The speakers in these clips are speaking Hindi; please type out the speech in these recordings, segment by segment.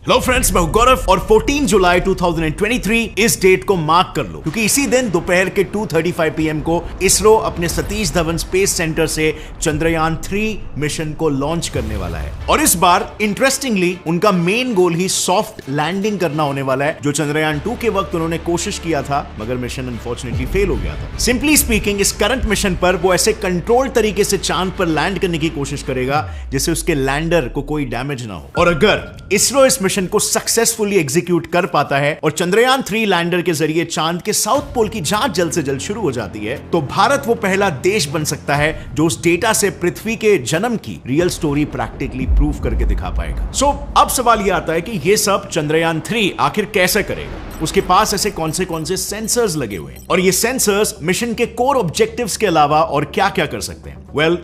हेलो फ्रेंड्स, मैं गौरव और 14 जुलाई 2023 इस डेट को मार्क कर लो क्योंकि इसी दिन दोपहर के 2:35 PM को इसरो अपने सतीश धवन स्पेस सेंटर से चंद्रयान 3 मिशन को लॉन्च करने वाला है। और इस बार इंटरेस्टिंगली उनका मेन गोल ही सॉफ्ट लैंडिंग करना होने वाला है, जो चंद्रयान 2 के वक्त उन्होंने कोशिश किया था मगर मिशन अनफॉर्चुनेटली फेल हो गया था। सिंपली स्पीकिंग, इस करंट मिशन पर वो ऐसे कंट्रोल तरीके से चांद पर लैंड करने की कोशिश करेगा जिससे उसके लैंडर को कोई डैमेज ना हो। और अगर इसरो इस मिशन को सक्सेसफुली एग्जीक्यूट कर पाता है और चंद्रयान 3 लैंडर के जरिए चांद के साउथ पोल की जांच जल्द से जल्द शुरू हो जाती है, तो भारत वो पहला देश बन सकता है जो उस डेटा से पृथ्वी के जन्म की रियल स्टोरी प्रैक्टिकली प्रूव करके दिखा पाएगा। सो अब सवाल यह आता है कि ये सब चंद्रयान 3 आखिर कैसे करेगा, उसके पास ऐसे कौन से सेंसर्स लगे हुए हैं और ये सेंसर्स मिशन के कोर ऑब्जेक्टिव्स के अलावा और क्या क्या कर सकते हैं।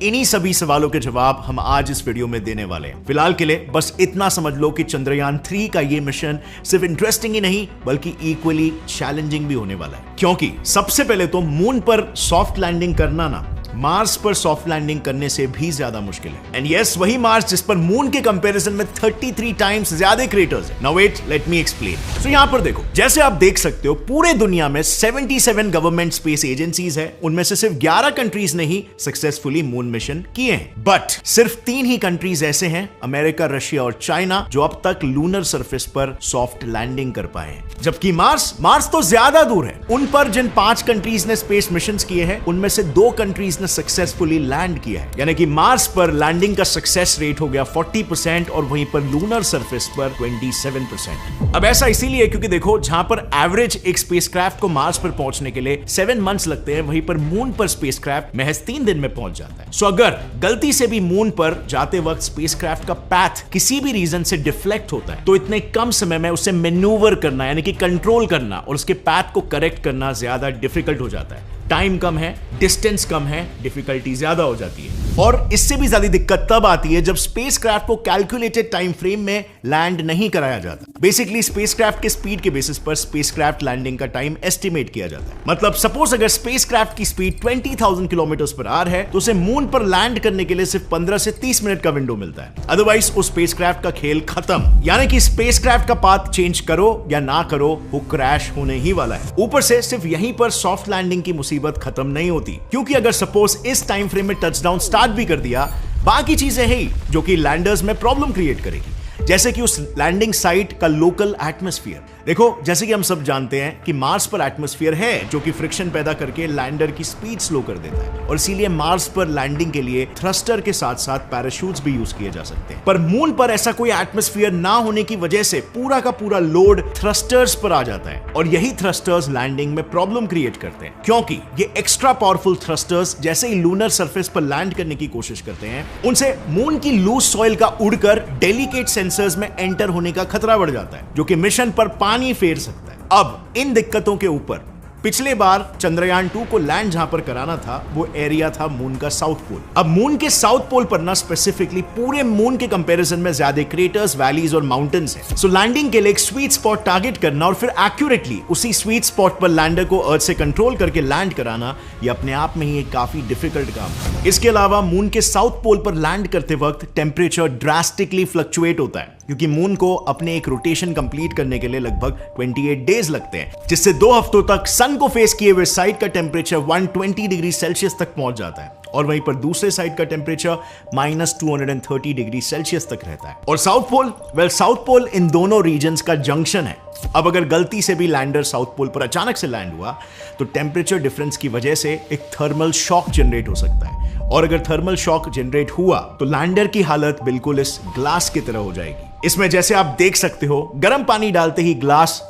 इन्हीं सभी सवालों के जवाब हम आज इस वीडियो में देने वाले हैं। फिलहाल के लिए बस इतना समझ लो कि चंद्रयान 3 का ये मिशन सिर्फ इंटरेस्टिंग ही नहीं बल्कि इक्वली चैलेंजिंग भी होने वाला है, क्योंकि सबसे पहले तो मून पर सॉफ्ट लैंडिंग करना ना मार्स पर सॉफ्ट लैंडिंग करने से भी ज्यादा मुश्किल है। एंड यस, वही मार्स जिस पर मून के कंपैरिजन में 33 टाइम्स ज्यादा क्रेटर्स है। Now wait, let me explain. So यहां पर देखो, जैसे आप देख सकते हो पूरे दुनिया में 77 गवर्नमेंट स्पेस एजेंसीज है, उनमें से सिर्फ 11 कंट्रीज ने ही सक्सेसफुली मून मिशन किए हैं। बट सिर्फ 3 ही कंट्रीज ऐसे हैं, अमेरिका, रशिया और चाइना, जो अब तक लूनर सरफेस पर सॉफ्ट लैंडिंग कर पाए हैं। जबकि मार्स तो ज्यादा दूर है। उन पर जिन 5 कंट्रीज ने स्पेस मिशन किए हैं, उनमें से 2 कंट्रीज ने सक्सेसफुली लैंड किया है, यानी कि मार्स पर लैंडिंग का सक्सेस रेट हो गया 40% और वहीं पर लूनर सरफेस पर 27%। अब ऐसा इसीलिए क्योंकि देखो, जहां पर एवरेज एक स्पेसक्राफ्ट को मार्स पर पहुंचने के लिए 7 मंथ्स लगते हैं, वहीं पर मून पर स्पेसक्राफ्ट महज 3 दिन में पहुंच जाता है। सो अगर गलती से भी मून पर जाते वक्त स्पेसक्राफ्ट का पैथ किसी भी रीजन से डिफ्लेक्ट होता है, तो इतने कम समय में उसे मैन्यूवर करना यानी कि कंट्रोल करना और उसके पैथ को करेक्ट करना ज्यादा डिफिकल्ट हो जाता है। टाइम कम है, डिस्टेंस कम है, डिफिकल्टी ज्यादा हो जाती है। और इससे भी ज्यादा दिक्कत तब आती है जब स्पेसक्राफ्ट को कैलकुलेटेड टाइम फ्रेम में लैंड नहीं कराया जाता। बेसिकली स्पेसक्राफ्ट के स्पीड के बेसिस पर स्पेसक्राफ्ट लैंडिंग का टाइम एस्टिमेट किया जाता है। मतलब सपोज अगर स्पेसक्राफ्ट की स्पीड 20,000 किलोमीटर पर आवर है, तो उसे मून पर लैंड करने के लिए सिर्फ 15 से 30 मिनट का विंडो मिलता है। अदरवाइज उस स्पेसक्राफ्ट का खेल खत्म, यानी कि स्पेसक्राफ्ट का पाथ चेंज करो या ना करो, वो क्रैश होने ही वाला है। ऊपर से सिर्फ यहीं पर सॉफ्ट लैंडिंग की मुसीबत खत्म नहीं होती, क्योंकि अगर सपोज इस टाइम फ्रेम में टचडाउन स्टार्ट भी कर दिया, बाकी चीजें हैं जो कि लैंडर्स में प्रॉब्लम क्रिएट करेगी, जैसे कि उस लैंडिंग साइट का लोकल एटमॉस्फेयर। देखो, जैसे कि हम सब जानते हैं कि मार्स पर एटमॉस्फेयर है जो कि फ्रिक्शन पैदा करके लैंडर की स्पीड स्लो कर देता है, और इसीलिए मार्स पर लैंडिंग के लिए थ्रस्टर के साथ साथ पैराशूट्स भी यूज किए जा सकते हैं। पर मून पर ऐसा कोई एटमॉस्फेयर ना होने की वजह से पूरा का पूरा लोड थ्रस्टर्स पर आ जाता है, और यही थ्रस्टर्स लैंडिंग में प्रॉब्लम क्रिएट करते हैं, क्योंकि ये एक्स्ट्रा पावरफुल थ्रस्टर्स जैसे ही लूनर सरफेस पर लैंड करने की कोशिश करते हैं, उनसे मून की लूज सॉइल का उड़कर डेलिकेट सेंसर्स में एंटर होने का खतरा बढ़ जाता है, जो कि मिशन पर पानी फेर सकता है। अब इन दिक्कतों के ऊपर पिछले बार चंद्रयान 2 को लैंड जहां पर कराना था, वो एरिया था मून का साउथ पोल। अब मून के साउथ पोल पर ना स्पेसिफिकली पूरे मून के कंपैरिजन में ज्यादा क्रेटर्स, वैलीज और माउंटेन्स हैं। सो लैंडिंग के लिए एक स्वीट स्पॉट टारगेट करना और फिर एक्यूरेटली उसी स्वीट स्पॉट पर लैंडर को अर्थ से कंट्रोल करके लैंड कराना, ये अपने आप में ही एक काफी डिफिकल्ट काम है। इसके अलावा मून के साउथ पोल पर लैंड करते वक्त टेम्परेचर ड्रास्टिकली फ्लक्चुएट होता है, क्योंकि मून को अपने एक रोटेशन कंप्लीट करने के लिए लगभग 28 डेज लगते हैं, जिससे 2 हफ्तों तक सन को फेस किए हुए साइड का टेम्परेचर 120 डिग्री सेल्सियस तक पहुंच जाता है, और वहीं पर दूसरे साइड का टेम्परेचर -230 डिग्री सेल्सियस तक रहता है। और साउथ पोल इन दोनों रीजन्स का जंक्शन है। अब अगर गलती से भी लैंडर साउथ पोल पर अचानक से लैंड हुआ, तो टेम्परेचर डिफरेंस की वजह से एक थर्मल शॉक जनरेट हो सकता है, और अगर थर्मल शॉक जनरेट हुआ तो लैंडर की हालत बिल्कुल इस ग्लास की तरह हो जाएगी। इसमें जैसे आप देख सकते हो, गर्म पानी डालते ही ग्लास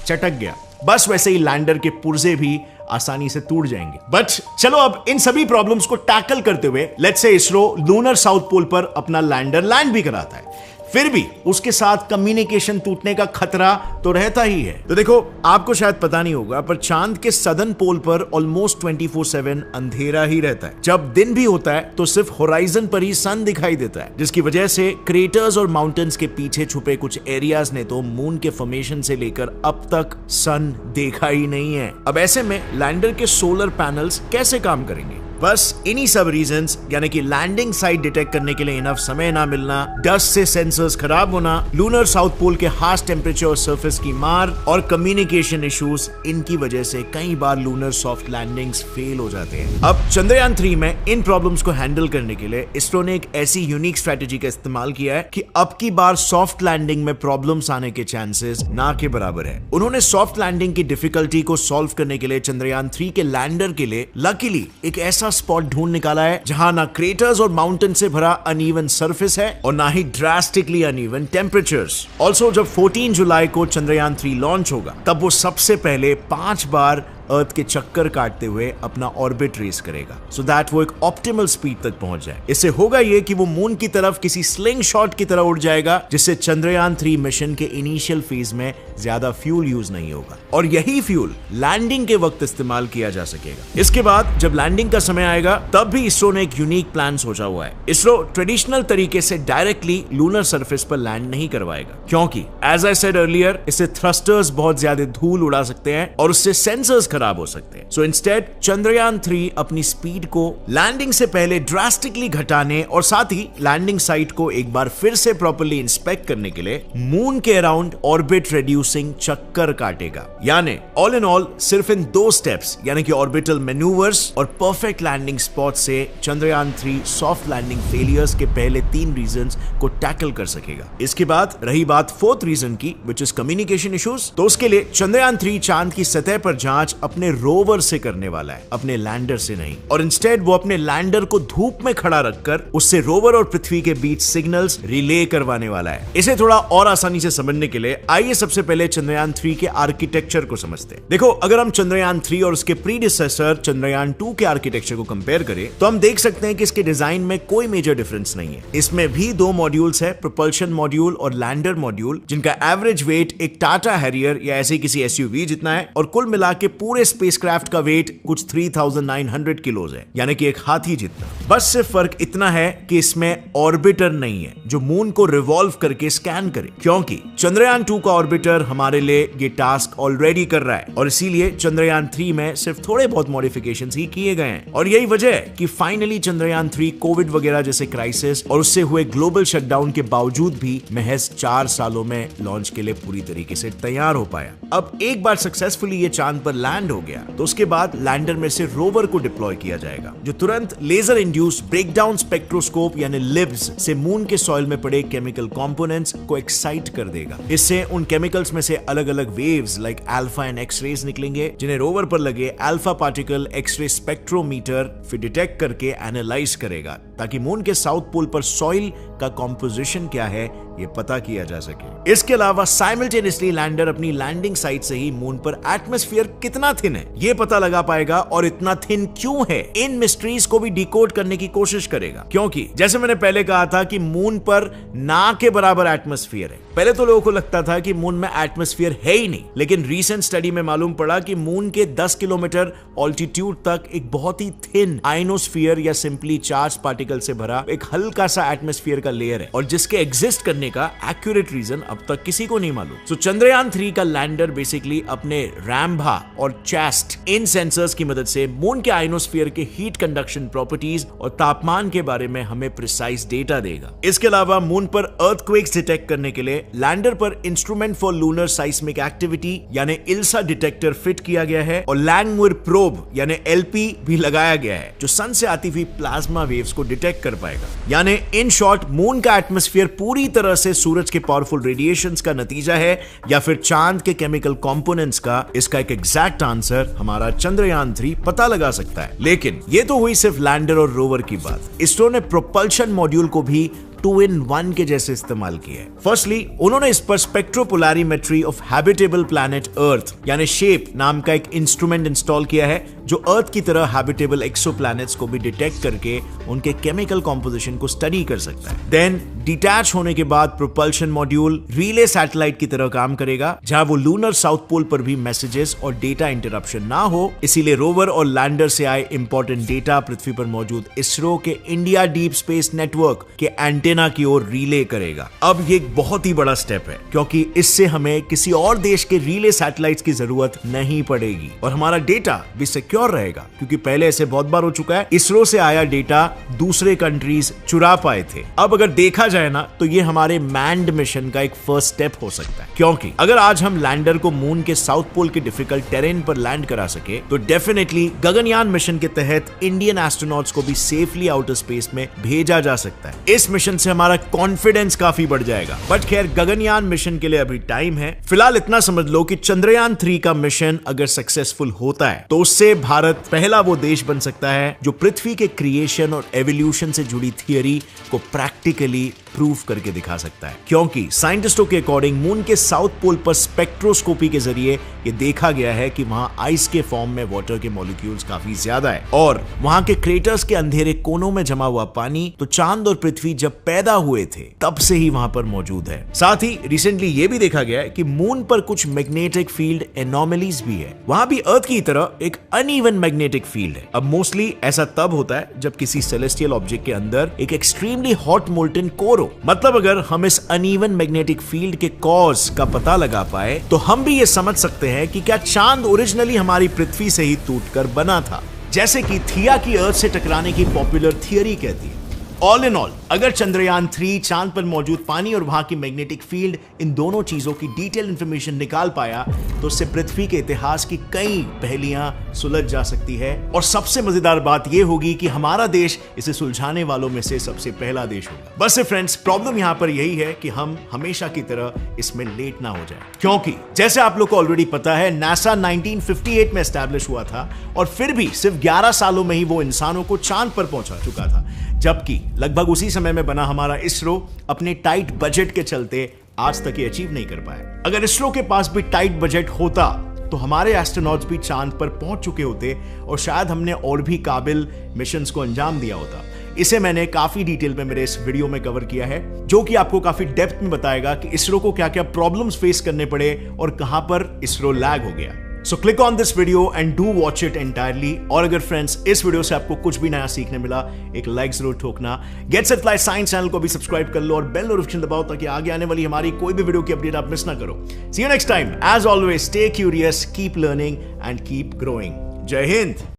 चटक गया, बस वैसे ही लैंडर के पुर्जे भी आसानी से टूट जाएंगे। बट चलो, अब इन सभी प्रॉब्लम्स को टैकल करते हुए let's say ISRO lunar south pole पर अपना लैंडर लैंड भी कराता है, फिर भी उसके साथ कम्युनिकेशन टूटने का खतरा तो रहता ही है। तो देखो, आपको शायद पता नहीं होगा, पर चांद के सदर्न पोल पर ऑलमोस्ट 24/7 अंधेरा ही रहता है। जब दिन भी होता है तो सिर्फ होराइजन पर ही सन दिखाई देता है, जिसकी वजह से क्रेटर्स और माउंटेन्स के पीछे छुपे कुछ एरियाज ने तो मून के फॉर्मेशन से लेकर अब तक सन देखा ही नहीं है। अब ऐसे में लैंडर के सोलर पैनल्स कैसे काम करेंगे? बस इन्हीं सब रीजंस यानी कि लैंडिंग साइट डिटेक्ट करने के लिए इनफ समय ना मिलना, डस्ट से सेंसर्स खराब होना, लूनर साउथ पोल के हार्श टेम्परेचर और सरफेस की मार और कम्युनिकेशन इश्यूज, इनकी वजह से कई बार लूनर सॉफ्ट लैंडिंग्स फेल हो जाते हैं। अब चंद्रयान 3 में इन प्रॉब्लम्स को हैंडल करने के लिए इसरो ने एक ऐसी यूनिक स्ट्रेटेजी का इस्तेमाल किया है कि अब की बार सॉफ्ट लैंडिंग में प्रॉब्लम्स आने के चांसेस ना के बराबर है। उन्होंने सॉफ्ट लैंडिंग की डिफिकल्टी को सॉल्व करने के लिए चंद्रयान 3 के लैंडर के लिए लकीली एक ऐसा स्पॉट ढूंढ निकाला है जहां ना क्रेटर्स और माउंटेन से भरा अनइवन सरफेस है और ना ही ड्रास्टिकली अनइवन टेम्परेचर्स। ऑल्सो जब 14 जुलाई को चंद्रयान 3 लॉन्च होगा तब वो सबसे पहले 5 बार अर्थ के चक्कर काटते हुए अपना ऑर्बिट रेस करेगा सो दैट वो एक ऑप्टिमल स्पीड तक पहुंच जाए। इससे होगा ये कि वो मून की तरफ किसी स्लिंग शॉट की तरह उड़ जाएगा, जिससे चंद्रयान 3 मिशन के इनिशियल फेज में ज्यादा फ्यूल यूज नहीं होगा और यही फ्यूल लैंडिंग के वक्त इस्तेमाल किया जा सकेगा। इसके बाद जब लैंडिंग का समय आएगा तब भी इसरो ने एक यूनिक प्लान सोचा हुआ है। इसरो ट्रेडिशनल तरीके से डायरेक्टली लूनर सरफेस पर लैंड नहीं करवाएगा, क्योंकि एज आई सेड अर्लियर इससे थ्रस्टर्स बहुत ज्यादा धूल उड़ा सकते हैं और उससे सेंसर्स खराब हो सकते हैं। सो इंस्टेड चंद्रयान 3 अपनी स्पीड को लैंडिंग से पहले ड्रास्टिकली घटाने और साथ ही लैंडिंग साइट को एक बार फिर से प्रॉपर्ली इंस्पेक्ट करने के लिए मून के अराउंड ऑर्बिट रिड्यूसिंग चक्कर काटेगा। यानी ऑल इन ऑल सिर्फ इन 2 स्टेप्स यानी कि ऑर्बिटल मैन्यूवर्स और परफेक्ट लैंडिंग स्पॉट से चंद्रयान 3 सॉफ्ट लैंडिंग फेलियर्स के पहले 3 रीजंस को टैकल कर सकेगा। इसके बाद रही बात 4th रीजन की, विच इज कम्युनिकेशन इश्यूज, तो उसके लिए चंद्रयान 3 चांद की सतह पर जांच अपने रोवर से करने वाला है, अपने लैंडर से नहीं। और इंस्टेड वो अपने लैंडर को धूप में खड़ा रखकर उससे रोवर और पृथ्वी के बीच सिग्नल्स रिले करवाने वाला है। इसे थोड़ा और आसानी से समझने के लिए आइए सबसे पहले चंद्रयान 3 के आर्किटेक्चर को समझते हैं। देखो, अगर हम चंद्रयान 3 और उसके प्रीडिसेसर चंद्रयान 2 के आर्किटेक्चर को कंपेयर करें तो हम देख सकते हैं कि इसके डिजाइन में कोई मेजर डिफरेंस नहीं है। इसमें भी 2 मॉड्यूल्स है, प्रोपल्शन मॉड्यूल और लैंडर मॉड्यूल, जिनका एवरेज वेट एक टाटा हैरियर या ऐसे किसी एसयूवी जितना है और कुल मिला के पूरे स्पेसक्राफ्ट का वेट कुछ 3900 किलोज है, यानी कि एक हाथी जितना। बस सिर्फ फर्क इतना है कि इसमें ऑर्बिटर नहीं है जो मून को रिवॉल्व करके स्कैन करे, क्योंकि चंद्रयान 2 का ऑर्बिटर हमारे लिए ये टास्क ऑलरेडी कर रहा है और इसीलिए चंद्रयान 3 में सिर्फ थोड़े बहुत मॉडिफिकेशंस ही किए गए हैं। और यही वजह है कि फाइनली चंद्रयान 3 कोविड वगैरह जैसे क्राइसिस और उससे हुए ग्लोबल शटडाउन के बावजूद भी महज 4 सालों में लॉन्च के लिए पूरी तरीके से तैयार हो पाया। अब एक बार सक्सेसफुली ये चांद पर लैंड हो गया तो उसके बाद लैंडर में से रोवर को डिप्लॉय किया जाएगा, जो तुरंत लेजर इंड्यूस्ड ब्रेकडाउन स्पेक्ट्रोस्कोप यानी लिब्स से मून के सॉइल में पड़े केमिकल कंपोनेंट्स को एक्साइट कर देगा। इससे उन केमिकल्स में से अलग अलग waves like alpha and X rays निकलेंगे, जिन्हें रोवर पर लगे अल्फा पार्टिकल एक्स-रे स्पेक्ट्रोमीटर फिर डिटेक्ट करके एनालाइज करेगा, ताकि मून के साउथ पोल पर सॉइल का कॉम्पोजिशन क्या है ये पता किया जा सके। इसके अलावा साइमल्टेनियसली लैंडर अपनी लैंडिंग साइट से ही मून पर एटमॉस्फेयर कितना थिन है ये पता लगा पाएगा और इतना थिन क्यों है इन मिस्ट्रीज को भी डिकोड करने की कोशिश करेगा, क्योंकि जैसे मैंने पहले कहा था कि मून पर ना के बराबर एटमॉस्फेयर है। पहले तो लोगों को लगता था कि मून में एटमॉस्फेयर है ही नहीं, लेकिन रीसेंट स्टडी में मालूम पड़ा कि मून के 10 किलोमीटर ऑल्टीट्यूड तक एक बहुत ही थिन आयनोस्फीयर या सिंपली चार्ज पार्टिकल से भरा एक हल्का सा एटमॉस्फेयर का लेयर है और जिसके एग्जिस्ट करने का एक्यूरेट रीजन अब तक किसी को नहीं मालूम। सो चंद्रयान 3 का लैंडर बेसिकली अपने रैम्भा और चैस्ट इन सेंसर्स की मदद से मून के आयनोस्फीयर के हीट कंडक्शन प्रॉपर्टीज और तापमान के बारे में हमें प्रिसाइज डेटा देगा। इसके अलावा मून पर अर्थक्वेक्स डिटेक्ट करने के लिए लैंडर पर इंस्ट्रूमेंट फॉर लूनर साइस्मिक एक्टिविटी यानी इल्सा डिटेक्टर फिट किया गया है और लैंगमुइर प्रोब यानी एलपी भी लगाया गया है, जो सन से आती हुई प्लाज्मा वेव्स को डिटेक्ट कर पाएगा। यानी इन शॉर्ट मून का एटमॉस्फेयर पूरी तरह से सूरज के पावरफुल रेडिएशंस का नतीजा है या फिर चांद के केमिकल कंपोनेंट्स का। इसका एक एग्जैक्ट आंसर हमारा चंद्रयान 3 पता लगा सकता है। लेकिन ये तो हुई सिर्फ लैंडर और रोवर की बात। इसरो ने प्रोपल्शन मॉड्यूल को भी 2-in-1 के जैसे इस्तेमाल किए हैं। फर्स्टली उन्होंने इस पर स्पेक्ट्रोपोलैरिमेट्री ऑफ हैबिटेबल प्लैनेट अर्थ यानी शेप नाम का एक इंस्ट्रूमेंट इंस्टॉल किया है, जो अर्थ की तरह हैबिटेबल एक्सोप्लैनेट्स को भी डिटेक्ट करके उनके केमिकल कॉम्पोजिशन को स्टडी कर सकता है। देन डिटैच होने के बाद प्रोपल्शन मॉड्यूल रिले सैटेलाइट की तरह काम करेगा, जहां वो लूनर साउथ पोल पर भी मैसेजेस और डेटा इंटरप्शन ना हो, इसीलिए रोवर और लैंडर से आए इंपॉर्टेंट डेटा पृथ्वी पर मौजूद इसरो के इंडिया डीप स्पेस नेटवर्क के एंटेना की ओर रिले करेगा। अब ये एक बहुत ही बड़ा स्टेप है, क्योंकि इससे हमें किसी और देश के रिले सैटेलाइट्स की जरूरत नहीं पड़ेगी और हमारा डेटा भी सिक्योर रहेगा, क्योंकि पहले ऐसे बहुत बार हो चुका है, इसरो से आया डेटा दूसरे कंट्रीज चुरा पाए थे। अब अगर देखा जाए ना, तो ये हमारे मैन्ड मिशन का एक फर्स्ट स्टेप हो सकता है, क्योंकि अगर आज हम लैंडर को मून के साउथ पोल के डिफिकल्ट टेरेन पर लैंड करा सके, तो डेफिनेटली गगनयान मिशन के तहत इंडियन एस्ट्रोनॉट्स को भी सेफली आउटर स्पेस में भेजा जा सकता है। इस मिशन से हमारा कॉन्फिडेंस काफी बढ़ जाएगा। बट खैर, गगनयान मिशन के लिए अभी टाइम है। फिलहाल इतना समझ लो कि चंद्रयान 3 का मिशन अगर सक्सेसफुल होता है, तो उससे भारत पहला वो देश बन सकता है जो पृथ्वी के क्रिएशन और एवोल्यूशन से जुड़ी थियरी को प्रैक्टिकली प्रूव करके दिखा सकता है, क्योंकि साइंटिस्टों के अकॉर्डिंग मून के साउथ पोल पर स्पेक्ट्रोस्कोपी के जरिए ये देखा गया है कि वहां आइस के फॉर्म में वाटर के मॉलिक्यूल्स काफी ज्यादा है और वहां के क्रेटर्स के अंधेरे कोनों में जमा हुआ पानी तो चांद और पृथ्वी जब पैदा हुए थे तब से ही वहां पर मौजूद है। साथ ही रिसेंटली ये भी देखा गया है कि मून पर कुछ मैग्नेटिक फील्ड एनोमलीज भी है, वहां भी अर्थ की तरह एक अनइवन मैग्नेटिक फील्ड है। अब मोस्टली ऐसा तब होता है जब किसी सेलेस्टियल ऑब्जेक्ट के अंदर एक एक्सट्रीमली हॉट मोल्टन कोर, मतलब अगर हम इस अनइवन मैग्नेटिक फील्ड के कॉज का पता लगा पाए, तो हम भी ये समझ सकते हैं कि क्या चांद ओरिजिनली हमारी पृथ्वी से ही टूटकर बना था, जैसे कि थिया की अर्थ से टकराने की पॉपुलर थियरी कहती है। ऑल इन ऑल, अगर चंद्रयान 3 चांद पर मौजूद पानी और वहां की मैग्नेटिक फील्ड, इन दोनों चीजों की डिटेल इंफॉर्मेशन निकाल पाया, तो उससे पृथ्वी के इतिहास की कई पहेलियां सुलझ जा सकती है। और सबसे मजेदार बात यह होगी कि हमारा देश इसे सुलझाने वालों में से सबसे पहला देश होगा। बस फ्रेंड्स, प्रॉब्लम यहां पर यही है कि हम हमेशा की तरह इसमें लेट ना हो जाए, क्योंकि जैसे आप लोग को ऑलरेडी पता है, नासा 1958 में एस्टैब्लिश हुआ था और फिर भी सिर्फ 11 सालों में ही वो इंसानों को चांद पर पहुंचा चुका था, जबकि लगभग उसी समय में बना हमारा इसरो अपने टाइट बजट के चलते आज तक ये अचीव नहीं कर पाया। अगर इसरो के पास भी टाइट बजट होता तो हमारे एस्ट्रोनॉट्स भी चांद पर पहुंच चुके होते और शायद हमने और भी काबिल मिशंस को अंजाम दिया होता। इसे मैंने काफी डिटेल में मेरे इस वीडियो में कवर किया है, जो कि आपको काफी डेप्थ में बताएगा कि इसरो को क्या क्या प्रॉब्लम्स फेस करने पड़े और कहां पर इसरो लैग हो गया। So click on this video and do watch it entirely. और अगर फ्रेंड्स इस वीडियो से आपको कुछ भी नया सीखने मिला, एक लाइक जरूर ठोकना। Get set fly science channel को भी सब्सक्राइब कर लो और बेल नोटिफिकेशन दबाओ, ताकि आगे आने वाली हमारी कोई भी वीडियो की अपडेट आप मिस ना करो। See you next time. As always, stay curious, keep learning and keep growing. जय हिंद।